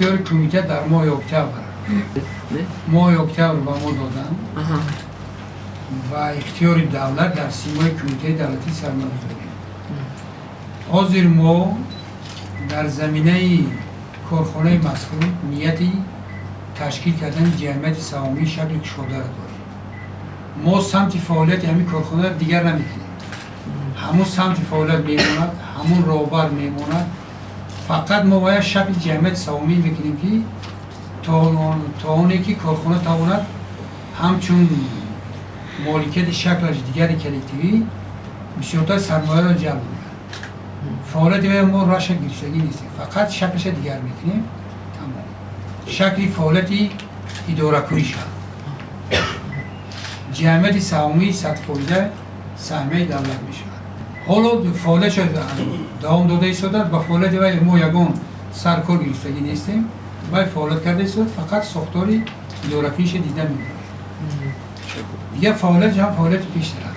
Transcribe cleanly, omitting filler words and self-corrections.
اختیار کمیته در ماه اکتبر ماه اکتبر با ما دادن و اختیار دولت در سیمای کمیته دولتی سرمایه‌گذاری. حاضر ما در زمینه کارخانه مذکور نیتی تشکیل کردن جمعیت سهامی شکل شده را داریم. ما سمت فعالیت همین کارخانه را دیگر نمی‌کنیم. همون سمت فعالیت میموند، همون راهبر میموند. فقط ما باید شکل جمعیت سهامی بکنیم که تا اونی که کارخانه تواند همچون مالکیت شکلش دیگری کلکتیوی بسیارتر سرمایه را جلب می‌کند. فعالیت ما راش گرفتگی نیست، فقط شکلش دیگر میکنیم. تمام شکلی فعالیتی اداره کنی شد. جمعیت سهامی 100% سهمیه دولت میشود. حالا فعالیت دوام داده ایستاد، با فعالیت ما یگان سرکار گرفتگی نیستیم. باید فعالیت کرده ایستاد، فقط ساختاری اداره کنیش دیده میکنیم. دیگه فعالیت هم فعالیت پیش دارد.